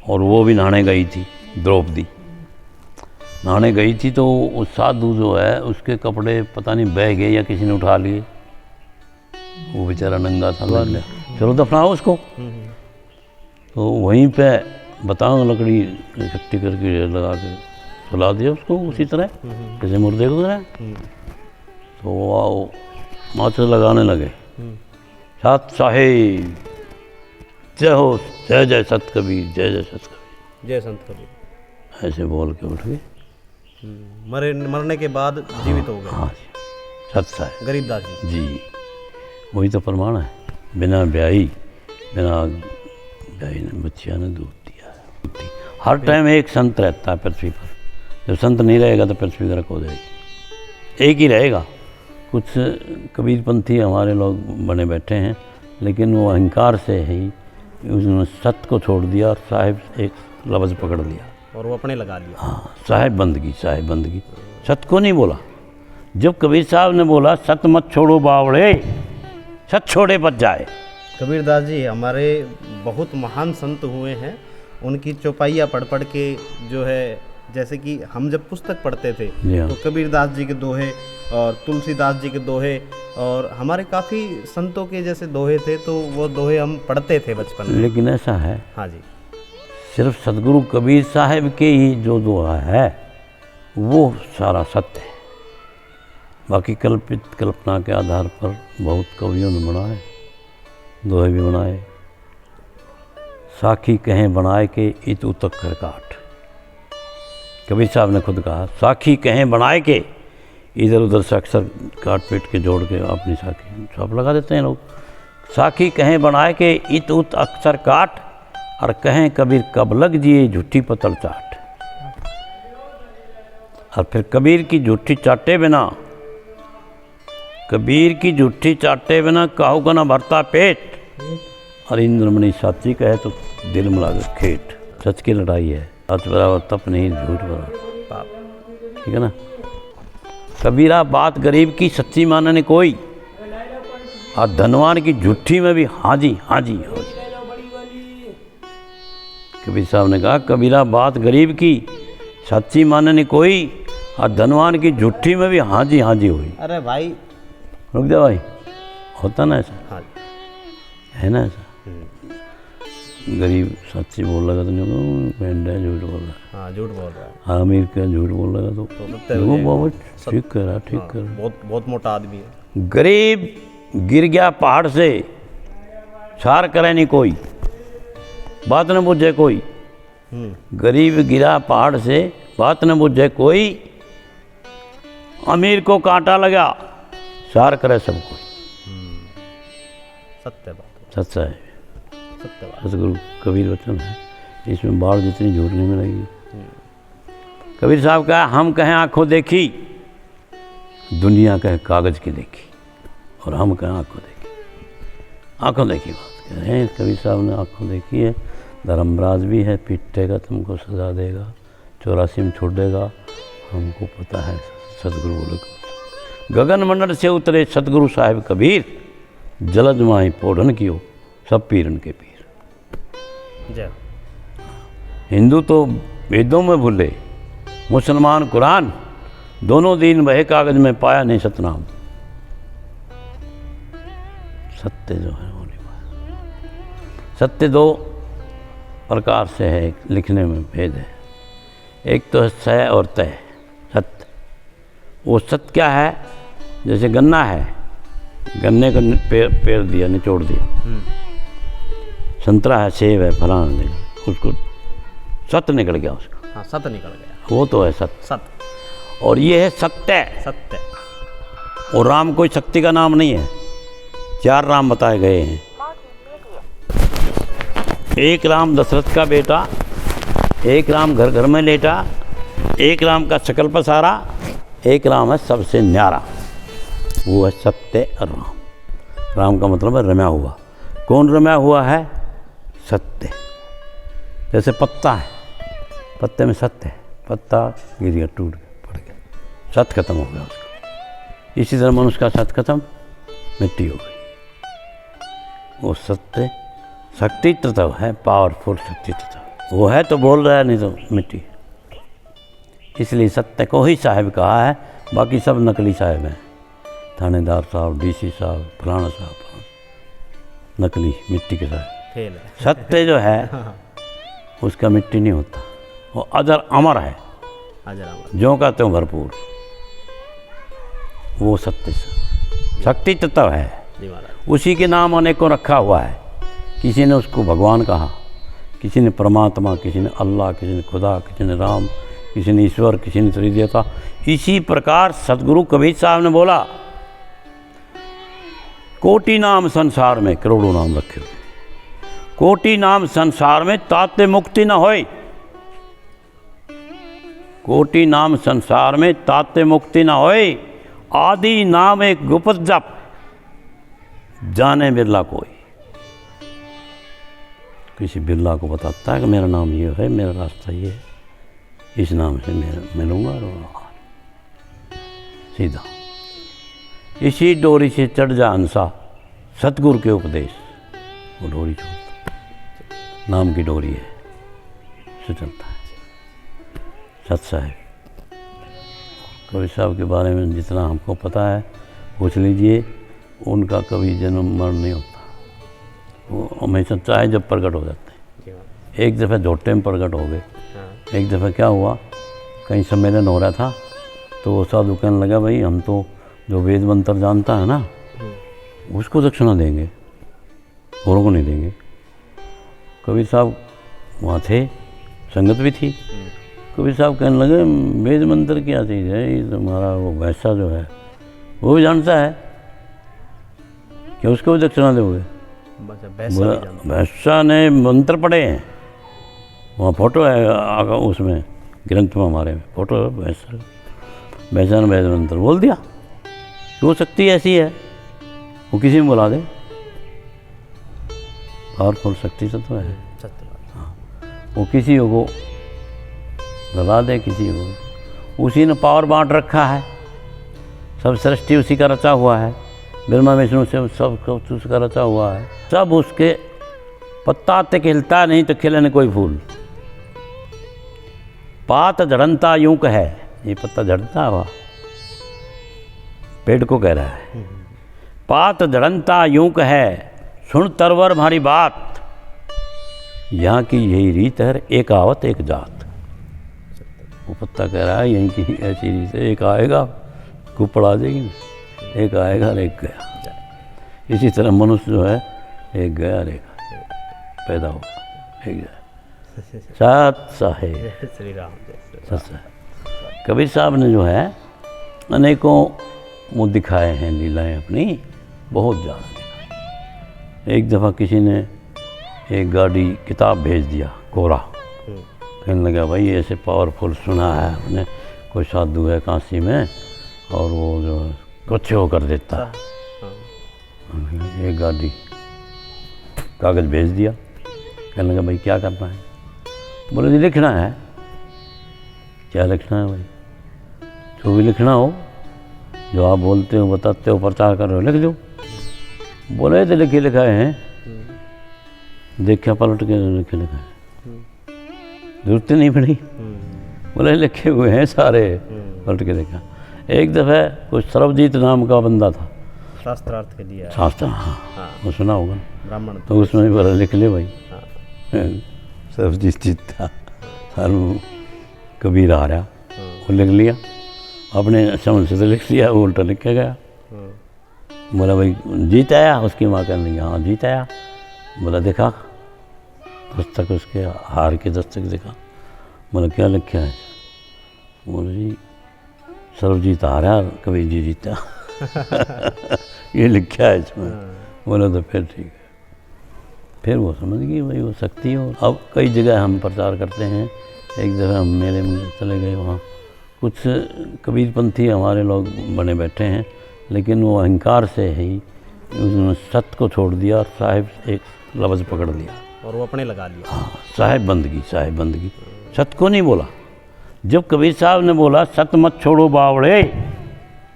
और वो भी नहाने गई थी, द्रौपदी नहाने गई थी। तो उस साधु जो है उसके कपड़े पता नहीं बह गए या किसी ने उठा लिए, वो बेचारा नंगा था, लग लिया, चलो दफनाओ उसको। तो वहीं पे बताओ लकड़ी इकट्ठी करके लगा के सुला दिया उसको उसी तरह जैसे मुर्दे को तरह। तो वो माथे लगाने लगे, साथ साहेब जय हो, जय जय सत कबीर, जय जय सत कबीर, जय संत कबीर, ऐसे बोल के उठ गए। मरने के बाद जीवित हो गए। हाँ जी, सत साहेब गरीबदास जी। जी, वही तो प्रमाण है। बिना ब्याही ने बच्चिया ने दूध दिया है। हर टाइम एक संत रहता है पृथ्वी पर, जब संत नहीं रहेगा तो पृथ्वी गर्क हो जाएगी, एक ही रहेगा। कुछ कबीरपंथी हमारे लोग बने बैठे हैं, लेकिन वो अहंकार से ही उन्होंने सत्य को छोड़ दिया और साहिब एक लफ्ज़ पकड़ लिया और वो अपने लगा लिया। हाँ, साहिब बंदगी, साहिब बंदगी। सत्य को नहीं बोला। जब कबीर साहब ने बोला सत्य मत छोड़ो बावड़े, सत्य छोड़े बच जाए। कबीरदास जी हमारे बहुत महान संत हुए हैं, उनकी चौपाइयाँ पढ़ पढ़ के जो है, जैसे कि हम जब पुस्तक पढ़ते थे तो कबीरदास जी के दोहे और तुलसीदास जी के दोहे और हमारे काफ़ी संतों के जैसे दोहे थे, तो वो दोहे हम पढ़ते थे बचपन में। लेकिन ऐसा है, हाँ जी, सिर्फ सदगुरु कबीर साहब के ही जो दोहा है वो सारा सत्य है। बाकी कल्पित कल्पना के आधार पर बहुत कवियों ने बनाए, दोहे भी बनाए। साखी कहें बनाए के इत उतक कर काट, कबीर साहब ने खुद कहा, साखी कहें बनाए के, इधर उधर से अक्सर काट पीट के जोड़ के अपनी साखी छाप लगा देते हैं लोग। साखी कहें बनाए के इत उत अक्सर काट, और कहें कबीर कब लग जिए झूठी पतल चाट। और फिर कबीर की झूठी चाटे बिना, कबीर की झूठी चाटे बिना काहू का ना भरता पेट। और इंद्रमणि साची कहे तो दिल में लागे खेट। सच की लड़ाई है, सच बराबर तप नहीं, झूठ बराबर पाप, ठीक है ना। कबीरा बात गरीब की सच्ची मानने कोई, और धनवान की झूठी में भी हाँ जी हाँ जी हो जी। कबीर साहब ने कहा, कबीरा बात गरीब की सच्ची मानने कोई, और धनवान की झूठी में भी हाँ जी हुई। अरे भाई रुक जा भाई, होता ना ऐसा। हाँ, है ना ऐसा। गरीब सच्ची बोल लगा तो नहीं, पेंडा झूठ बोल रहा है। हाँ, झूठ बोल रहा है। अमीर का झूठ बोल लगा तो देखो बहुत ठीक कर रहा, ठीक कर रहा। बहुत मोटा आदमी है। गरीब गिर गया पहाड़ से, छार करे नहीं कोई, बात न बुझे कोई। गरीब गिरा पहाड़ से, बात न बुझे कोई, अमीर को कांटा लगा, छार करे सब कोई। सत्य बात, सच्चा है, सत्य बात। सतगुरु कबीर वचन है, इसमें बाढ़ जितनी झूठ नहीं मिलेगी। कबीर साहब का हम कहें आंखों देखी, दुनिया कहे कागज की देखी, और हम कहें आंखों देखी। आंखों देखी बात कह रहे हैं कबीर साहब ने, आंखों देखी है। धर्मराज भी है, पीटेगा तुमको सजा देगा, 84 में छोड़ देगा, हमको पता है। सतगुरु बोले, गगन मंडल से उतरे सतगुरु साहिब कबीर, जलज माही पोढ़न कियो सब पीरन के पीर। जय। हिंदू तो वेदों में भूले, मुसलमान कुरान, दोनों दीन बहे कागज में, पाया नहीं सतनाम। सत्य जो है वो नहीं पाया। सत्य दो प्रकार से है, लिखने में भेद है। एक तो है सह और तय। सत्य, वो सत्य क्या है, जैसे गन्ना है, गन्ने का पेड़ दिया, निचोड़ दिया। संतरा है, सेब है, फलाना, उसको सत्य निकल गया उसका। हाँ, सत्य निकल गया, वो तो है सत्य। सत्य। और ये है सत्य। सत्य। और राम कोई शक्ति का नाम नहीं है, 4 राम बताए गए हैं। एक राम दशरथ का बेटा, एक राम घर घर में लेटा, एक राम का शकल पसारा, एक राम है सबसे न्यारा, वो है सत्य राम। राम का मतलब है रम्या हुआ। कौन रम्या हुआ है? सत्य। जैसे पत्ता है, पत्ते में सत्य है, पत्ता गिर गया, टूट गया, पड़ गया, सत्य खत्म हो गया उसका। इसी तरह मनुष्य का सत्य खत्म, मिट्टी हो गई। वो सत्य शक्ति तत्व है, पावरफुल शक्ति तत्व, वो है तो बोल रहा है, नहीं तो मिट्टी। इसलिए सत्य को ही साहिब कहा है, बाकी सब नकली साहिब हैं। थानेदार साहब, डीसी साहब, फलाना साहब, नकली मिट्टी के साहिब। फेल है। सत्य जो है उसका मिट्टी नहीं होता, वो अजर अमर है, हाजिर आमद। जो कहते हो भरपूर, वो सत्य शक्ति तत्व है। जी महाराज। उसी के नाम अनेकों रखा हुआ है। किसी ने उसको भगवान कहा, किसी ने परमात्मा, किसी ने अल्लाह, किसी ने खुदा, किसी ने राम, किसी ने ईश्वर, किसी ने त्रिदेवता। इसी प्रकार सतगुरु कबीर साहब ने बोला, कोटि नाम संसार में, करोड़ों नाम रखे हुए, कोटि नाम संसार में ताते मुक्ति न होए। कोटि नाम संसार में ताते मुक्ति न होए, आदि नाम एक गुप्त जप, जाने बिरला कोई। किसी बिरला को बताता है कि मेरा नाम ये है, मेरा रास्ता ये है, इस नाम से मैं मिलूँगा और सीधा। इसी डोरी से चढ़ जा हंसा, सतगुरु के उपदेश, वो डोरी छोड़ता, नाम की डोरी है, उससे चलता है। सत साहिब कबीर साहब के बारे में जितना हमको पता है पूछ लीजिए, उनका कभी जन्म मरण नहीं होता, वो हमेशा चाहे जब प्रकट हो जाते हैं। एक दफ़ा झोटे में प्रकट हो गए। एक दफ़ा क्या हुआ, कहीं सम्मेलन हो रहा था, तो वो साधु कहने लगा, भाई हम तो जो वेद मंत्र जानता है ना, उसको दक्षिणा देंगे, औरों को नहीं देंगे। कबीर साहब वहाँ थे, संगत भी थी। कबीर साहब कहने लगे, वेद मंत्र क्या चीज़ है, ये तुम्हारा वो वैसा जो है वो भी जानता है, क्या उसको भी दक्षिणा दोगे? वैसा ने मंत्र पढ़े हैं, वहाँ फोटो है आगा, उसमें ग्रंथ में हमारे में फोटो है, वैसा ने वेद मंत्र बोल दिया। वो शक्ति ऐसी है, वो किसी में बुला दे, पावरफुल शक्ति से तो है। हाँ, वो किसी को लगा दे, किसी को। उसी ने पावर बांट रखा है, सब सृष्टि उसी का रचा हुआ है, ब्रह्मा विष्णु से सब कुछ उसका रचा हुआ है। सब उसके पत्ता तक हिलता नहीं तो खिले न कोई फूल। पात झड़नता यूं है, ये पत्ता झड़ता हुआ पेड़ को कह रहा है। पात झड़नता यूं है, सुन तरवर हमारी बात, यहाँ की यही रीत है, एक आवत एक जात। वो पत्ता कह रहा है यहीं की ऐसी रीत है, एक आएगा कुपड़ आ जाएगी, एक आएगा और एक गया। इसी तरह मनुष्य जो है, एक गया और एक पैदा होगा, एक गया। सत साहिब श्री राम। सत साहिब कबीर साहब ने जो है अनेकों मुँह दिखाए हैं, लीलाएं अपनी बहुत ज़्यादा दिखाई। एक दफ़ा किसी ने एक गाड़ी किताब भेज दिया, कोरा, कहने लगा, भाई ऐसे पावरफुल सुना है हमने, कोई साधु है काशी में और वो जो कुछ हो कर देता है। एक गाड़ी कागज़ भेज दिया, कहने लगा, भाई क्या करना है? बोले जी लिखना है। क्या लिखना है भाई? जो भी लिखना हो, जो आप बोलते हो, बताते हो, प्रचार कर रहे हो, लिख दो। बोले तो लिखे लिखाए हैं, देखा पलट के लिखे लिखाए, जरूरत नहीं पड़ी। बोले लिखे हुए हैं सारे, पलट के देखा। एक दफ़ा कुछ सर्वजीत नाम का बंदा था, शास्त्रार्थ के लिए, शास्त्र, हाँ वो सुना होगा, ब्राह्मण, तो उसमें भी बोला लिख ले भाई। सर्वजीत था, सर्व कबीर आ रहा, वो लिख लिया, अपने समझ से तो लिख लिया, वो उल्टा लिख के गया। बोला भाई जीत आया? उसकी माँ कहने लगी, हाँ जीत आया। बोला देखा दस्तक, उसके हार की दस्तक देखा। बोला क्या लिखा है? बोला जी सर्वजीत आ रहा, कबीर जी जीता। ये लिखा है इसमें। बोला तो फिर ठीक है। फिर वो समझ गई भाई वो शक्ति हो। अब कई जगह हम प्रचार करते हैं। एक दफ़ा हम मेले में चले गए, वहाँ कुछ कबीरपंथी हमारे लोग बने बैठे हैं, लेकिन वो अहंकार से ही उन्होंने सत्य को छोड़ दिया और साहिब एक लफ्ज़ पकड़ लिया और वो अपने लगा लिया। हाँ, साहिब बंदगी, साहिब बंदगी। सत्य को नहीं बोला। जब कबीर साहब ने बोला सत्य मत छोड़ो बावड़े,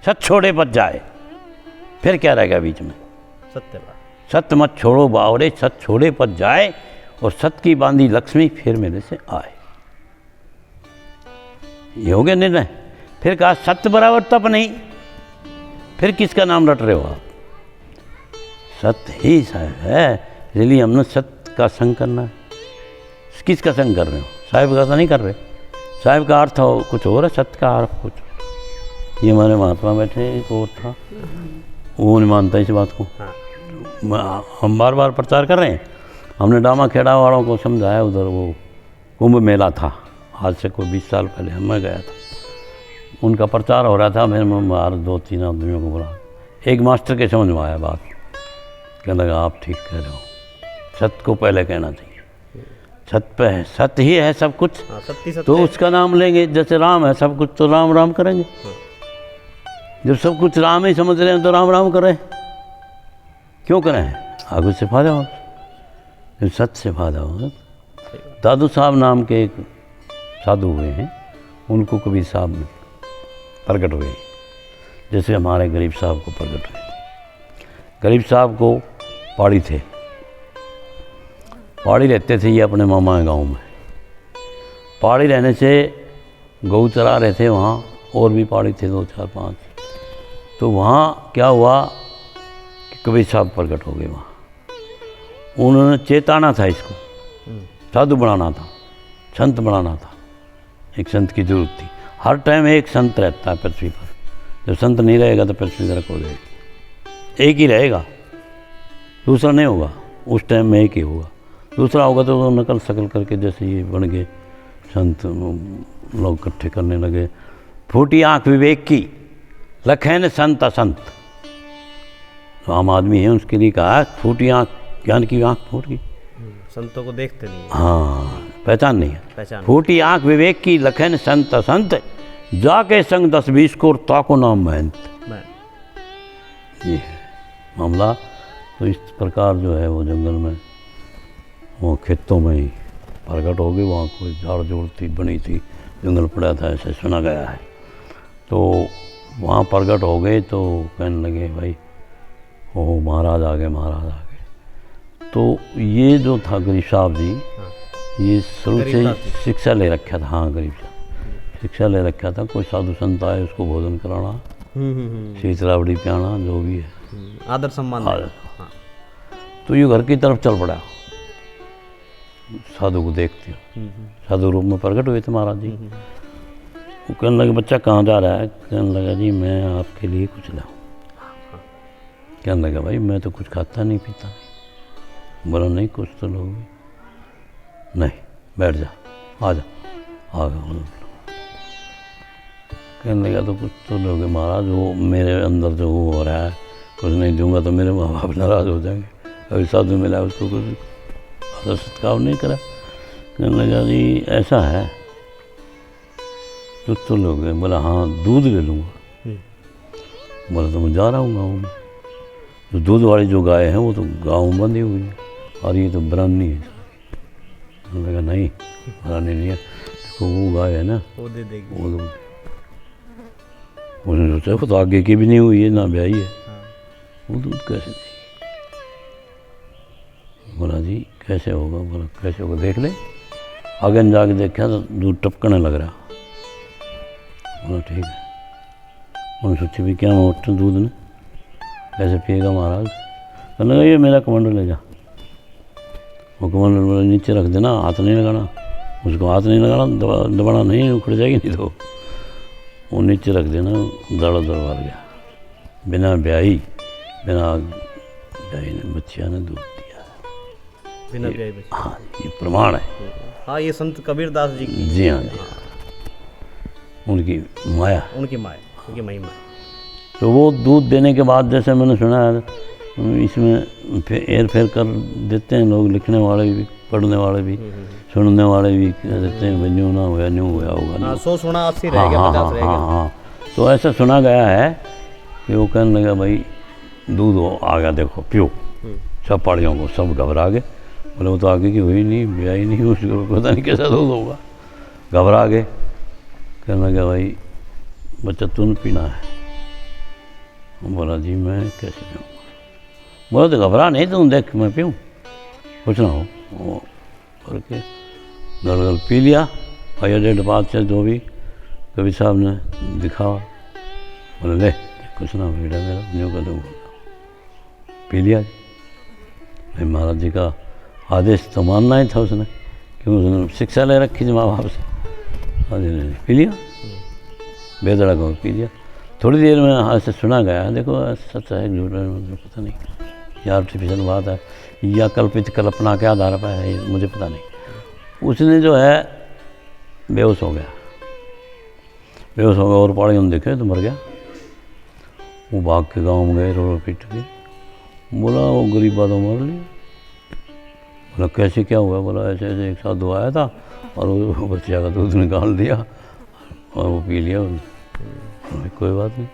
सत्य छोड़े बच जाए, फिर क्या रहेगा बीच में? सत्य बात। सत्य मत छोड़ो बावड़े, सत्य छोड़े पच जाए, और सत की बांधी लक्ष्मी फिर मेरे से आए। ये हो गया निर्णय। फिर कहा सत्य बराबर तप नहीं, फिर किसका नाम रट रहे हो आप? सत्य ही साहब है, इसलिए हमने सत्य का संग करना है। किसका संग कर रहे हो? साहिब का तो नहीं कर रहे। साहिब का अर्थ हो कुछ और है, सत्य का अर्थ कुछ। ये हमारे महात्मा बैठे एक और था, वो नहीं मानता इस बात को। हम बार बार प्रचार कर रहे हैं। हमने डामा खेड़ा वालों को समझाया, उधर वो कुंभ मेला था, आज से कोई 20 साल पहले मैं गया था, उनका प्रचार हो रहा था। मैंने बाहर 2-3 आदमियों को बुला, एक मास्टर के समझ में आया बात, कहने लगा आप ठीक कह रहे हो, सत्य को पहले कहना चाहिए, सत्य पे है, सत्य ही है सब कुछ। सत्य तो उसका नाम लेंगे, जैसे राम है सब कुछ, तो राम राम करेंगे। जब सब कुछ राम ही समझ रहे हैं तो राम राम करें, क्यों करें? आगे से फायदा हो, जब सत्य से फायदा हो। दादू साहब नाम के एक साधु हुए हैं, उनको कबीर साहब में प्रकट हुए, जैसे हमारे गरीब साहब को प्रकट हुए। गरीब साहब को पहाड़ी थे, पहाड़ी रहते थे ये अपने मामा के गांव में। पहाड़ी रहने से गऊ चरा रहे थे वहाँ, और भी पहाड़ी थे 2-4-5। तो वहाँ क्या हुआ कि कबीर साहब प्रकट हो गए वहाँ। उन्होंने चेताना था इसको, साधु बनाना था, संत बनाना था। एक संत की जरूरत थी। हर टाइम एक संत रहता है पृथ्वी पर, जब संत नहीं रहेगा तो पृथ्वी गर्क हो जाएगी। एक ही रहेगा, दूसरा नहीं होगा। उस टाइम में एक ही होगा, दूसरा होगा तो वो नकल शकल करके जैसे ये बन गए संत, लोग इकट्ठे करने लगे। फूटी आँख विवेक की, लखैन संत असंत। तो आम आदमी है, उसके लिए कहा फूटी आँख, ज्ञान की आँख फूट गई, संतों को देखते नहीं है। हाँ, पहचान नहीं है। पहचान फूटी आँख विवेक की, लखैन संत असंत, जाके संग 10-20 को ताको नाम महंत। ये है मामला। तो इस प्रकार जो है वो जंगल में, वो खेतों में ही प्रकट हो गए। वहाँ कोई झाड़ जोड़ थी, बनी थी, जंगल पड़ा था, ऐसे सुना गया है। तो वहाँ प्रकट हो गए तो कहने लगे भाई ओ महाराज आ गए, महाराज आ गए। तो ये जो था गरीब साहब जी, ये शुरू से शिक्षा ले रखा था। हाँ, गरीब साहब शिक्षा ले रखा था। कोई साधु संत आए उसको भोजन कराना, शीतलावड़ी पियाना, जो भी है आदर सम्मान। हाँ। तो ये घर की तरफ चल पड़ा, साधु को देखते हो। साधु रूप में प्रकट हुए थे महाराज जी। वो कहने लगे बच्चा कहाँ जा रहा है? कहने लगा जी मैं आपके लिए कुछ लाऊं। कहने लगा भाई मैं तो कुछ खाता नहीं पीता। बोला नहीं कुछ तो लोगे। नहीं, बैठ जा, आ जा। आ गया। कहने लगा तो कुछ तो लोगे महाराज, वो मेरे अंदर जो वो हो रहा है, कुछ नहीं दूंगा तो मेरे माँ बाप नाराज़ हो जाएंगे। अभी साधु मिला उसको कुछ आदर सत्कार नहीं करा। कहने लगा जी ऐसा है, कुछ तो लोगे। बोला हाँ दूध ले लूँगा। बोला तो मैं जा रहा हूँ गाँव में, जो दूध वाली जो गाय है वो तो गाँव में बंधी हुई है, और ये तो बरानी है। कहने लगा नहीं, बरानी नहीं है, देखो वो गाय है ना, वो दे देगी। वो दूध। उसने सोचा वो तो आगे की भी नहीं हुई है, ना ब्याही है, वो दूध कैसे देगी? बोला जी कैसे होगा? बोला कैसे होगा देख ले। आगे जाके देखा तो दूध टपकने लग रहा। बोला ठीक है। उन्होंने सोची भी क्या मोटर दूध ने कैसे पिएगा महाराज? कहने लगा ये मेरा कमंडल ले जा। वो कमंडल बोला नीचे रख देना, हाथ नहीं लगाना उसको, हाथ नहीं लगाना, दबाना नहीं, उखड़ जाएगी नहीं तो। वो नीचे रख देना, दड़ भर गया। बिना ब्याही ने बच्चिया ने दूध दिया। बिना ब्याही बच्ची। हाँ ये प्रमाण है। हाँ ये संत कबीरदास जी की। जी हाँ, जी उनकी माया, उनकी माया, उनकी महिमा। तो वो दूध देने के बाद जैसे मैंने सुना है, इसमें हेर फेर कर देते हैं लोग, लिखने वाले भी, पढ़ने वाले भी, सुनने वाले भी कह देते हैं भाई न्यू ना हुआ, न्यू हुआ होगा। हाँ 100 सुना 80 रह गया, 50 रह गया। हाँ। तो ऐसा सुना गया है कि वो कहने लगा भाई दूध आ गया, देखो पियो। सब पहाड़ियों को सब घबरा गए। बोले वो तो आगे की हुई नहीं, ब्याही नहीं, उसको पता नहीं कैसा दूध होगा। घबरा गए। कहने लगा भाई बच्चा तूने पीना है। बोला जी मैं कैसे पीऊँगा? बोला तो घबरा नहीं, तुम देख मैं पीऊँ, कुछ ना हो। वो करके गलगल पी लिया। और ये 1.5 से जो भी कवि साहब ने दिखा, बोले ले कुछ ना बेटा मेरा न्यू कर दूँगा, पी लिया। भाई महाराज जी का आदेश तो मानना ही था उसने, क्योंकि उसने शिक्षा ले रखी थी माँ बाप से। हाँ जी, पी लिया, बेधड़क हो पी लिया। थोड़ी देर में हाथ से सुना गया, देखो सच है झूठ है मुझे पता नहीं, या आर्टिफिशियल बात है या कल्पित कल्पना के आधार पर है, ये मुझे पता नहीं। उसने जो है बेहोश हो गया, बेहोश हो गया और पहाड़ी हम देखे तो मर गया। वो भाग के गांव में गए, रो पीट के, बोला वो गरीब बातों मर लिया। बोला कैसे क्या हुआ? बोला ऐसे ऐसे एक साधु आया था और वो बच्चा का दूध निकाल दिया और वो पी लिया। कोई बात नहीं,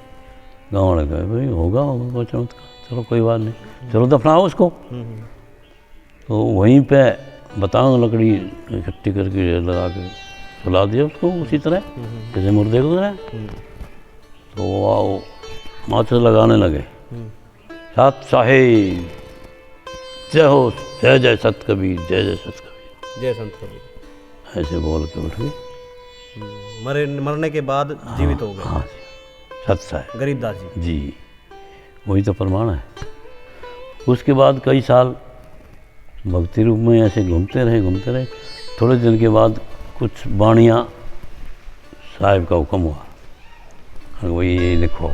गाँव वाले कहे भाई होगा होगा चमत्कार, चलो कोई बात नहीं, चलो दफनाओ उसको। तो वहीं पे बताओ लकड़ी इकट्ठी करके लगा के सुला दिया उसको उसी तरह जैसे मुर्दे को तरह। तो वो माथे लगाने लगे, सत साहिब जय हो, जय जय सत कबीर, जय जय सत कबीर, जय संत कबीर, ऐसे बोल के उठ गए। मरने के बाद जीवित हो गए। हाँ जी, सत साहिब गरीबदास जी जी, वही तो प्रमाण है। उसके बाद कई साल भक्ति रूप में ऐसे घूमते रहे। थोड़े दिन के बाद कुछ बाणियाँ साहिब का हुक्म हुआ, वही ये लिखो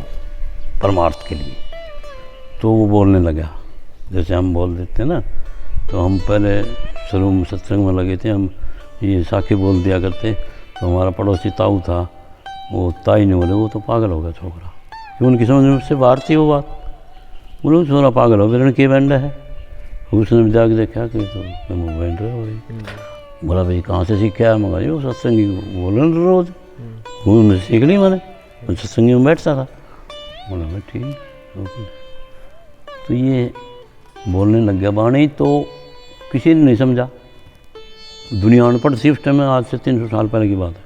परमार्थ के लिए। तो वो बोलने लगा जैसे हम बोल देते ना। तो हम पहले शुरू में सत्संग में लगे थे, हम ये साखी बोल दिया करते। तो हमारा पड़ोसी ताऊ था, वो ताई ने बोले वो तो पागल हो गया छोकरा, कि उनकी समझ में से बाहर थी वो बात। बोले छोरा पागल हो गया, के बैंड है। उसने भी जाके देखा कि तो बैंड हो रही। बोला भाई कहाँ से सीखा है? मगर वो सत्संगी बोले रोज, उन्होंने सीख ली मैंने, सत्संगी में बैठता था। बोला भाई ठीक। तो ये बोलने लग गया बाणी, तो किसी ने नहीं समझा। दुनिया अनपढ़ थी उस टाइम में, आज से 300 साल पहले की बात है।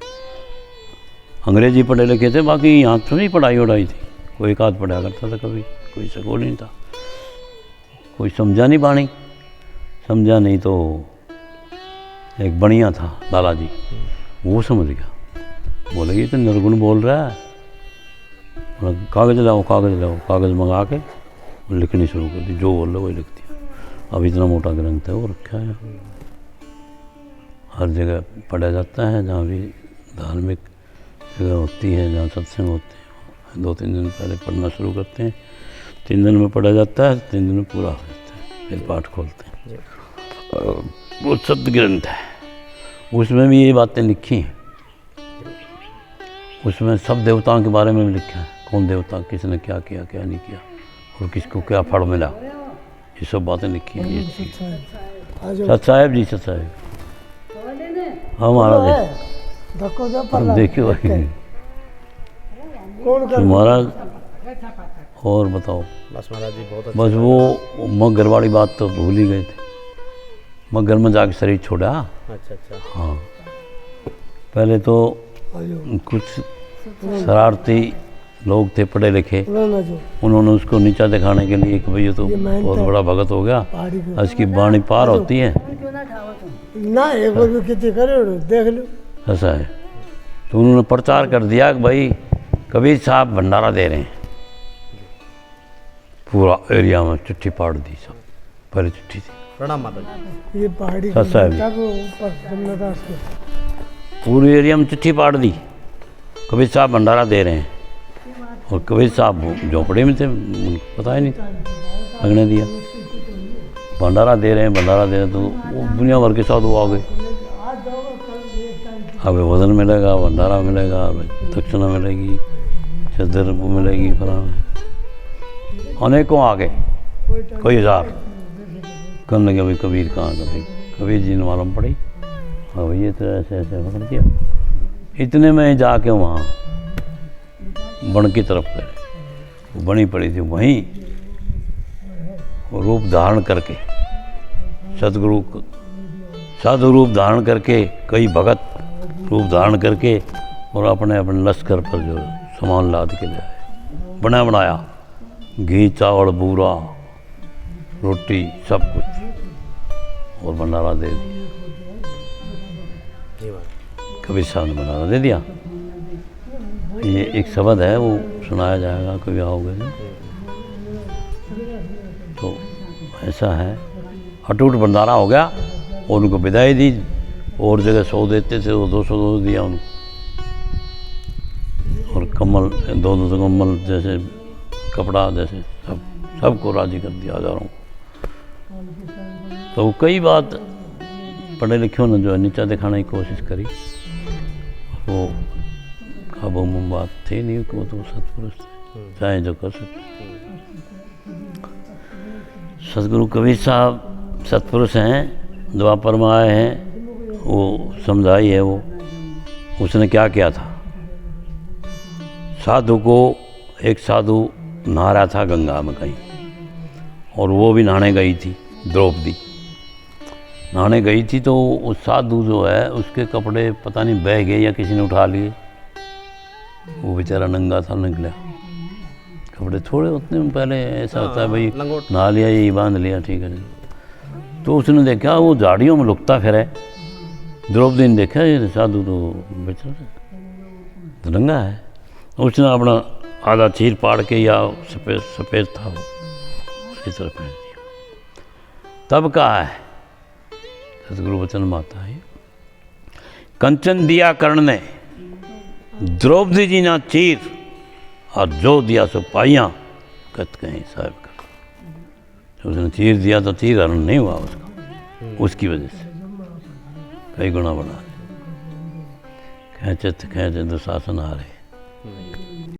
अंग्रेजी पढ़े लिखे थे, बाकी यहाँ तो नहीं पढ़ाई वढ़ाई थी, कोई एक आध पढ़ा करता था, कभी कोई स्कूल नहीं था, कोई समझा नहीं बाणी। समझा नहीं तो एक बढ़िया था लाला जी, वो समझ गया। बोले ये तो निर्गुण बोल रहा है। कागज़ लाओ, कागज़ मंगा के लिखनी शुरू कर दी, जो बोल रहे वही लिख दिया। अब इतना मोटा ग्रंथ है वो रखा है, हर जगह पढ़ा जाता है। जहाँ भी धार्मिक जगह होती है, जहाँ सत्संग होते हैं, 2-3 दिन पहले पढ़ना शुरू करते हैं, 3 दिन में पढ़ा जाता है, 3 दिन में पूरा हो जाता है, फिर पाठ खोलते हैं। वो सत्य ग्रंथ है, उसमें भी ये बातें लिखी हैं। उसमें सब देवताओं के बारे में भी लिखा है, कौन देवता किसने क्या किया क्या नहीं किया और किसको क्या फल मिला, ये सब बातें लिखी हैं। ये सत साहिब जी, सत साहिब हाँ महाराज देखियो महाराज। और बताओ? बस महाराज जी बहुत बस वो मगर वाली बात तो भूल ही गए थे। मगर में जाके शरीर छोड़ा। अच्छा। हाँ, पहले तो कुछ शरारती लोग थे पढ़े लिखे, उन्होंने उसको नीचा दिखाने के लिए कि भाई ये तो बहुत बड़ा भगत हो गया, इसकी वाणी पार होती है ना, एक बार भी खेती करे देख लो। ऐसा है। तो उन्होंने प्रचार कर दिया कि भाई कबीर साहब भंडारा दे रहे हैं। पूरा एरिया में चिट्ठी पाड़ दी, सब पहले चिट्ठी थी। प्रणाम माता जी। ये पहाड़ी सत साहिब पूरे एरिया में चिट्ठी पाड़ दी, कबीर साहब भंडारा दे रहे हैं। और कबीर साहब झोपड़े में थे, पता ही नहीं था, लगने दिया भंडारा दे रहे हैं। तो वो दुनिया भर के साथ वो आ गए, हमें वजन मिलेगा, भंडारा मिलेगा, दक्षिणा मिलेगी, चद्दर मिलेगी, फलाना। अनेकों आ गए, कोई 1000। कहने लगे भाई कबीर कहाँ का? भाई कबीर जी ने मालूम पड़ी, हाँ भैया तो ऐसे ऐसे पकड़ दिया। इतने में जाके वहाँ बन की तरफ गए, वो बनी पड़ी थी, वहीं रूप धारण करके सदगुरु साधु रूप धारण करके, कई भगत रूप धारण करके, और अपने लश्कर पर जो सामान लाद के ले आए, बनाया घी चावल बूरा रोटी सब कुछ, और भंडारा दे दिया। ये बात कबीर साहब ने बनाना दे दिया। ये एक शब्द है, वो सुनाया जाएगा, कभी आओगे तो ऐसा है। अटूट भंडारा हो गया और उनको विदाई दी। और जगह 100 देते थे, वो 200 दिया उनको। और कम्बल, 2 कम्बल जैसे, कपड़ा जैसे, सबको राजी कर दिया, हजारों। तो कई बात पढ़े लिखे ने जो है नीचा दिखाने की कोशिश करी। वो काबू में बात थी नहीं, वो तो सतपुरुष थे, चाहे जो कर सकते। सतगुरु कबीर साहब सतपुरुष हैं, द्वापर में आए हैं। वो समझाई है वो, उसने क्या किया था। साधु को, एक साधु नहा रहा था गंगा में कहीं, और वो भी नहाने गई थी, द्रौपदी नहाने गई थी। तो उस साधु जो है, उसके कपड़े पता नहीं बह गए या किसी ने उठा लिए। वो बेचारा नंगा था, निकला। कपड़े थोड़े उतने में पहले ऐसा होता है भाई, नहा लिया, यही बांध लिया, ठीक है। तो उसने देखा वो झाड़ियों में लुकता फिर है। द्रौपदी ने देखा ये साधु तो बेचारा तो नंगा है। उसने अपना आधा चीर पाड़ के, या सफ़ेद था वो, उसकी तरफ पहन दिया। तब कहा है सतगुरु वचन माता है, कंचन दिया कर्ण ने, द्रौपदी जी ना चीर, और जो दिया सो पाइयाँ, कत कहीं साहब का। उसने चीर दिया तो चीर हरण नहीं हुआ उसका, उसकी वजह से कई गुना बढ़ा। खेचत दुशासन आ रहे।